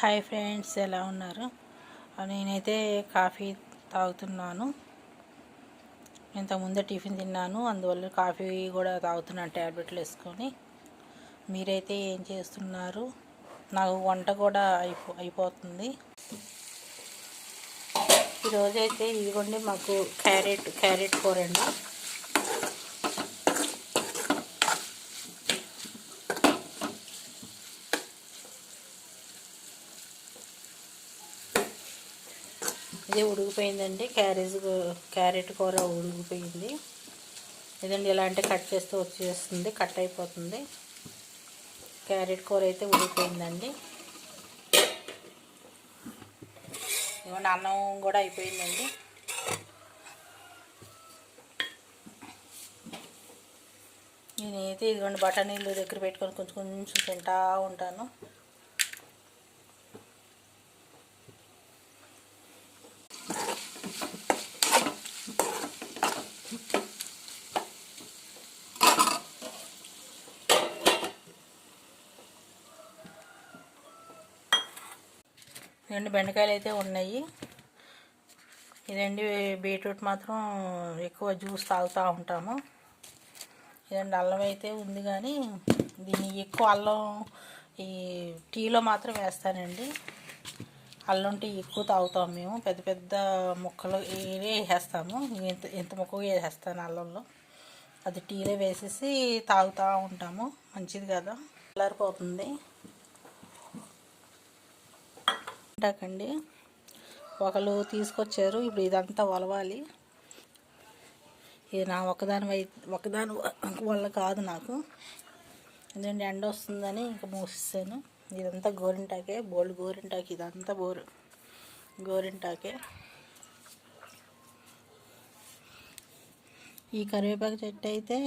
Hi friends, ఎలా ఉన్నారు? నేనైతే కాఫీ తాగుతున్నాను. ఇంతకుముందే టిఫిన్ తిన్నాను, అందువల్ల కాఫీ కూడా తాగుతున్నాను ట్యాబ్లెట్లు వేసుకొని. మీరైతే ఏం చేస్తున్నారు? నాకు వంట కూడా అయిపోతుంది. ఈరోజైతే ఇదిగోండి, మాకు క్యారెట్ కూర అండి. ఇది ఉడికిపోయిందండి. క్యారెట్ కూర ఉడికిపోయింది. ఇదండి, ఇలా అంటే కట్ చేస్తే వచ్చేస్తుంది, కట్ అయిపోతుంది. క్యారెట్ కూర అయితే ఉడికిపోయిందండి. ఇవ్వండి, అన్నం కూడా అయిపోయిందండి. నేనైతే ఇదిగోండి బఠానీలు దగ్గర పెట్టుకొని కొంచెం కొంచెం తింటా ఉంటాను. ఇదండి, బెండకాయలు అయితే ఉన్నాయి. ఇదండి, బీట్రూట్ మాత్రం ఎక్కువ జ్యూస్ తాగుతూ ఉంటాము. ఇదండి, అల్లం అయితే ఉంది, కానీ దీన్ని ఎక్కువ అల్లం ఈ టీలో మాత్రం వేస్తానండి. అల్లం టీ ఎక్కువ తాగుతాము మేము. పెద్ద పెద్ద ముక్కలు వేసేస్తాము. ఎంత ముక్కగా వేసేస్తాను అల్లంలో, అది టీలో వేసేసి తాగుతూ ఉంటాము. మంచిది కదా, చల్లారిపోతుంది. అండి, ఒకళ్ళు తీసుకొచ్చారు. ఇప్పుడు ఇదంతా ఒలవాలి. ఇది నా ఒకదాని వల్ల కాదు నాకు. ఎందుకంటే ఎండ వస్తుందని ఇంకా మూసిస్తాను. ఇదంతా గోరింటాకే, బోల్డ్ గోరింటాకి, ఇదంతా గోరింటాకే. ఈ కరివేపాకు చెట్టు అయితే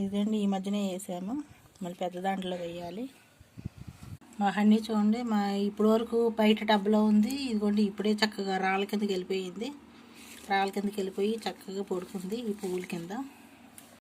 ఇదండి, ఈ మధ్యనే వేసాము. మళ్ళీ పెద్ద దాంట్లో వేయాలి. మా హనీ చూడండి, ఇప్పటి వరకు బయట టబ్లో ఉంది. ఇదిగోండి, ఇప్పుడే చక్కగా రాళ్ళ కిందకి వెళ్ళిపోయింది. రాళ్ళ కిందకి వెళ్ళిపోయి చక్కగా పడుకుంది ఈ పువ్వుల కింద.